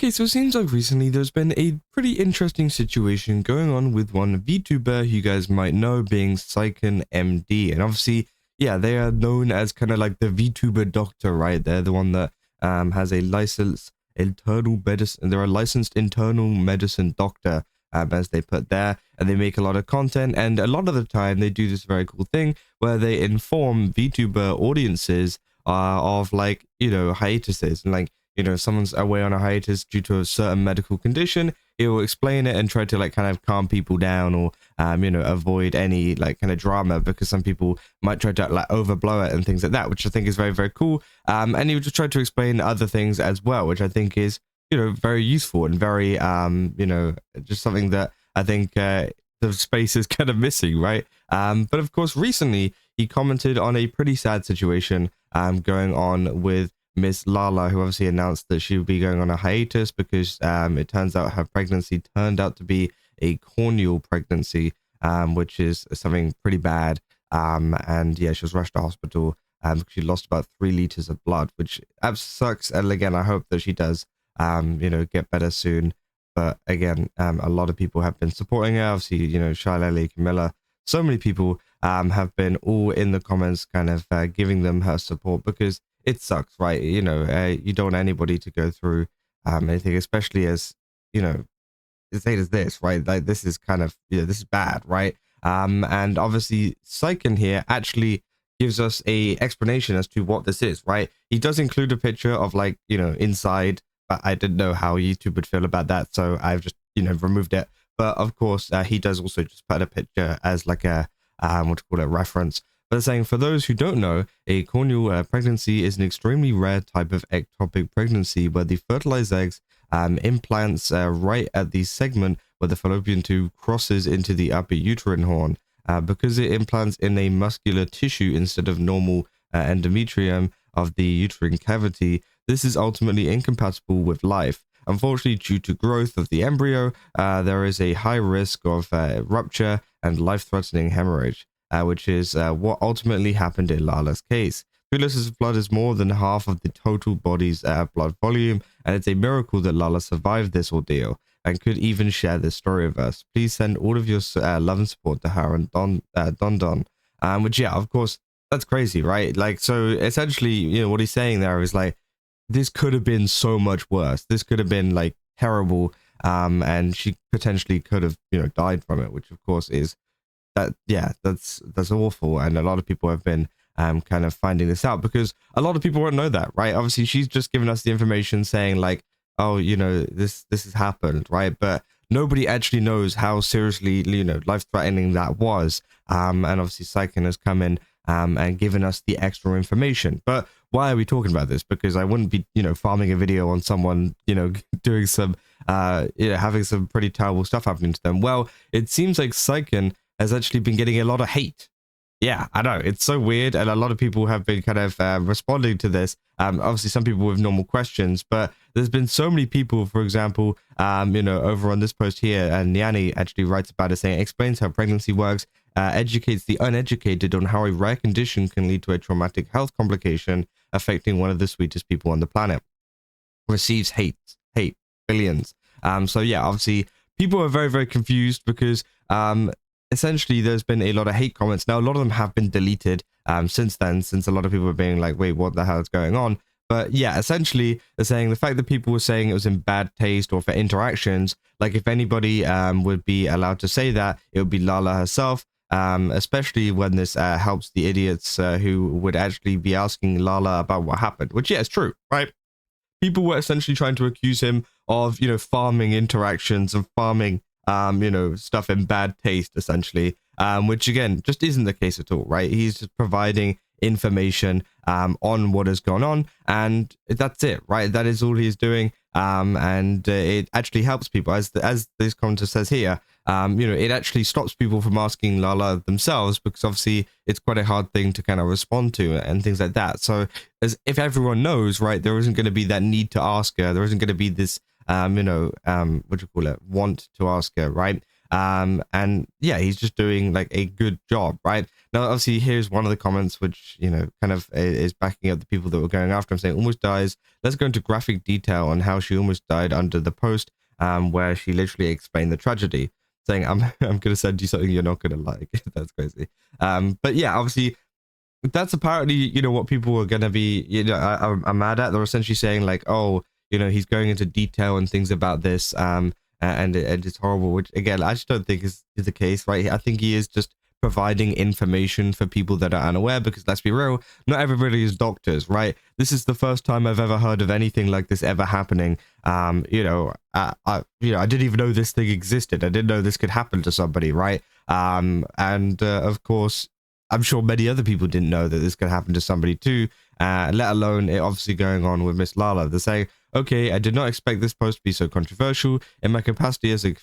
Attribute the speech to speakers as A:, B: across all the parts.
A: Okay, so it seems like recently there's been a pretty interesting situation going on with one VTuber who you guys might know being Saiken MD. And obviously, yeah, they are known as kind of like the VTuber doctor, right? They're the one that has a licensed internal medicine. They're a licensed internal medicine doctor, as they put there, and they make a lot of content. And a lot of the time, they do this very cool thing where they inform VTuber audiences of like, hiatuses and like, someone's away on a hiatus due to a certain medical condition, it will explain it and try to like kind of calm people down or avoid any like kind of drama, because some people might try to like overblow it and things like that, which I think is very, very cool. And he would just try to explain other things as well, which I think is very useful and very just something that I think the space is kind of missing, right? But of course, recently he commented on a pretty sad situation going on with Miss Lala, who obviously announced that she would be going on a hiatus because it turns out her pregnancy turned out to be a corneal pregnancy, which is something pretty bad. And yeah, she was rushed to hospital because she lost about 3 liters of blood, which sucks. And again, I hope that she does, get better soon. But again, a lot of people have been supporting her. Obviously, Lala, Camilla, so many people have been all in the comments kind of giving them her support, because it sucks, right? You don't want anybody to go through anything, especially as late as this, right? Like this is kind of this is bad, right? And obviously Saiken here actually gives us a explanation as to what this is, right? He does include a picture of like inside, but I didn't know how YouTube would feel about that, so I've just removed it. But of course he does also just put a picture as like a reference. But they're saying, for those who don't know, a corneal pregnancy is an extremely rare type of ectopic pregnancy where the fertilized eggs implants right at the segment where the fallopian tube crosses into the upper uterine horn. Because it implants in a muscular tissue instead of normal endometrium of the uterine cavity, this is ultimately incompatible with life. Unfortunately, due to growth of the embryo, there is a high risk of rupture and life-threatening hemorrhage. Which is what ultimately happened in Lala's case. 3 liters of blood is more than half of the total body's blood volume, and it's a miracle that Lala survived this ordeal and could even share this story with us. Please send all of your love and support to her and Don. Which, yeah, of course, that's crazy, right? Like, so essentially, what he's saying there is like, this could have been so much worse. This could have been like terrible, and she potentially could have, died from it, which of course is that's awful. And a lot of people have been kind of finding this out, because a lot of people won't know that, right? Obviously she's just given us the information saying like, oh, this has happened, right? But nobody actually knows how seriously life-threatening that was. And obviously Saiken has come in and given us the extra information. But why are we talking about this? Because I wouldn't be farming a video on someone doing some having some pretty terrible stuff happening to them. Well, it seems like Saiken has actually been getting a lot of hate. Yeah, I know, it's so weird, and a lot of people have been kind of responding to this. Obviously some people with normal questions, but there's been so many people, for example, over on this post here, and Nyani actually writes about it, saying, explains how pregnancy works, educates the uneducated on how a rare condition can lead to a traumatic health complication affecting one of the sweetest people on the planet. Receives hate, billions. So yeah, obviously people are very, very confused, because essentially there's been a lot of hate comments. Now a lot of them have been deleted since then, since a lot of people are being like, wait, what the hell is going on? But yeah, essentially they're saying the fact that people were saying it was in bad taste or for interactions, like if anybody would be allowed to say that, it would be Lala herself, especially when this helps the idiots who would actually be asking Lala about what happened, which yeah, is true, right? People were essentially trying to accuse him of farming interactions and farming stuff in bad taste, essentially, which again just isn't the case at all, right? He's just providing information on what has gone on, and that's it, right? That is all he's doing, and it actually helps people, as this commenter says here. It actually stops people from asking Lala themselves, because obviously it's quite a hard thing to kind of respond to and things like that. So as if everyone knows, right, there isn't going to be that need to ask her, there isn't going to be this want to ask her, right? And yeah, he's just doing like a good job, right? Now, obviously, here's one of the comments which, you know, kind of is backing up the people that were going after him, saying almost dies. Let's go into graphic detail on how she almost died under the post, where she literally explained the tragedy, saying, I'm gonna send you something you're not gonna like. That's crazy. But yeah, obviously, that's apparently, you know, what people are gonna be, you know, are mad at. They're essentially saying like, oh, you know, he's going into detail and things about this, and it's horrible. Which again, I just don't think is the case, right? I think he is just providing information for people that are unaware, because let's be real, not everybody is doctors, right? This is the first time I've ever heard of anything like this ever happening. You know, I didn't even know this thing existed. I didn't know this could happen to somebody, right? And of course, I'm sure many other people didn't know that this could happen to somebody too, let alone it obviously going on with Miss Lala. They're saying, okay, I did not expect this post to be so controversial. In my capacity as a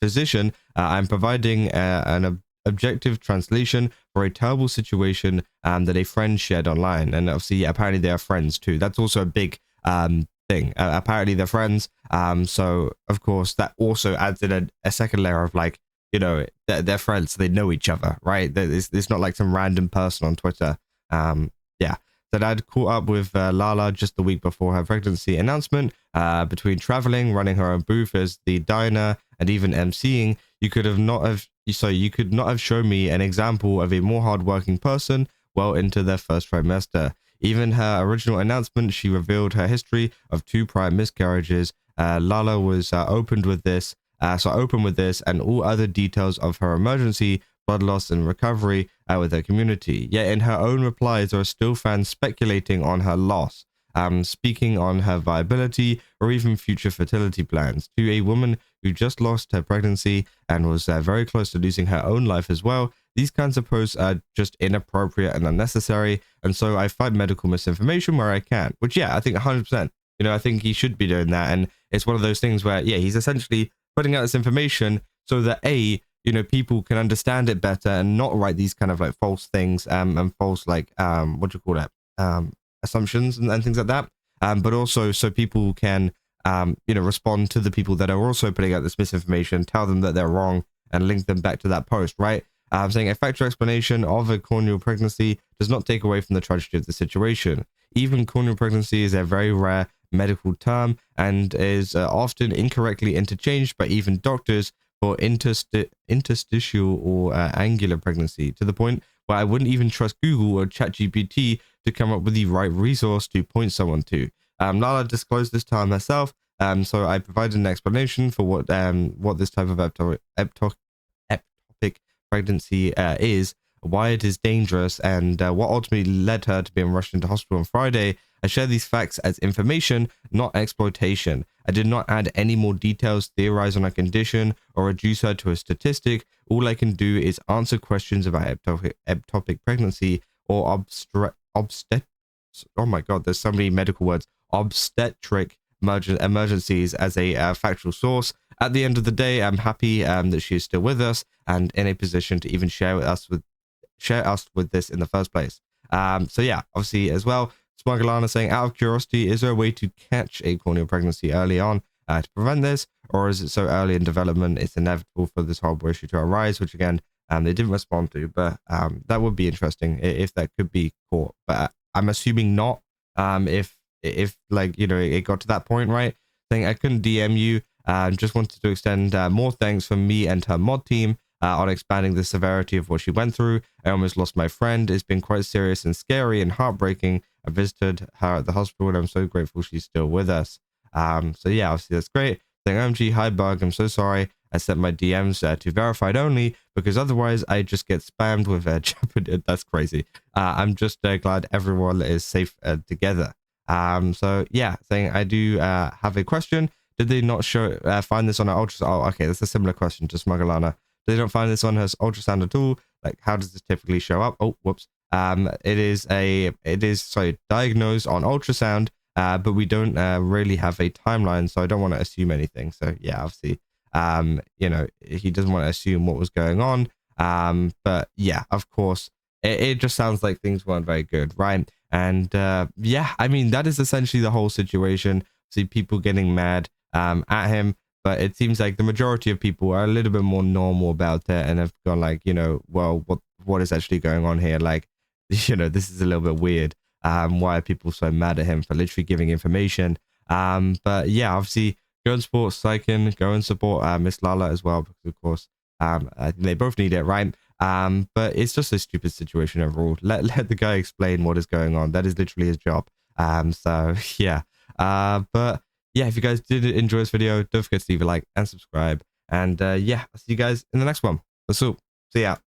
A: physician, I'm providing an objective translation for a terrible situation that a friend shared online. And obviously, yeah, apparently they are friends too. That's also a big thing. Apparently they're friends. So, of course, that also adds in a second layer of like, you know, they're friends, so they know each other, right? It's not like some random person on Twitter. Yeah. That I'd caught up with Lala just the week before her pregnancy announcement. Between traveling, running her own booth as the diner, and even emceeing, you could not have shown me an example of a more hardworking person well into their first trimester. Even her original announcement, she revealed her history of 2 prior miscarriages. Lala was open with this, and all other details of her emergency, blood loss, and recovery with her community. Yet in her own replies, there are still fans speculating on her loss, speaking on her viability or even future fertility plans. To a woman who just lost her pregnancy and was very close to losing her own life as well, these kinds of posts are just inappropriate and unnecessary, and so I fight medical misinformation where I can, which, yeah, I think 100%. You know, I think he should be doing that, and it's one of those things where, yeah, he's essentially putting out this information so that you know, people can understand it better and not write these kind of like false things and false like what do you call it, assumptions and things like that, but also so people can you know, respond to the people that are also putting out this misinformation, tell them that they're wrong, and link them back to that post, right? Saying a factual explanation of a corneal pregnancy does not take away from the tragedy of the situation. Even corneal pregnancy is a very rare medical term and is often incorrectly interchanged by even doctors for interstitial or angular pregnancy, to the point where I wouldn't even trust Google or ChatGPT to come up with the right resource to point someone to. Lala disclosed this time herself, so I provided an explanation for what this type of ectopic pregnancy is, why it is dangerous, and what ultimately led her to being rushed into hospital on Friday. I share these facts as information, not exploitation. I did not add any more details, theorize on a condition, or reduce her to a statistic. All I can do is answer questions about ectopic pregnancy or oh my god, there's so many medical words, obstetric emergencies as a factual source. At the end of the day, I'm happy that she is still with us and in a position to even share us with this in the first place. So yeah, obviously as well, Smugglerana saying, out of curiosity, is there a way to catch a corneal pregnancy early on to prevent this, or is it so early in development it's inevitable for this horrible issue to arise? Which again, they didn't respond to, but that would be interesting if that could be caught. But I'm assuming not. If like, you know, it got to that point, right? Saying I couldn't DM you. Just wanted to extend more thanks from me and her mod team on expanding the severity of what she went through. I almost lost my friend. It's been quite serious and scary and heartbreaking. I visited her at the hospital and I'm so grateful she's still with us. So yeah, obviously that's great. Saying, OMG, hi Bug, I'm so sorry. I set my DMs to verified only because otherwise I just get spammed with Japanese. That's crazy. I'm just glad everyone is safe together. So yeah, saying I do have a question. Did they not find this on her ultrasound? Oh, okay, that's a similar question to Smugglerana. They don't find this on her ultrasound at all. Like, how does this typically show up? Oh, whoops. It is diagnosed on ultrasound, but we don't really have a timeline, so I don't want to assume anything. So yeah, obviously, you know, he doesn't want to assume what was going on. But yeah, of course, it just sounds like things weren't very good, right? And yeah, I mean, that is essentially the whole situation. See people getting mad at him. But it seems like the majority of people are a little bit more normal about it and have gone like, you know, well, what is actually going on here. Like, you know, this is a little bit weird. Why are people so mad at him for literally giving information? But yeah, obviously go and support Saiken, go and support Miss Lala as well, because of course I think they both need it, right? But it's just a stupid situation overall. Let the guy explain what is going on. That is literally his job. So yeah. But yeah, if you guys did enjoy this video, don't forget to leave a like and subscribe. And yeah, I'll see you guys in the next one. That's all. See ya.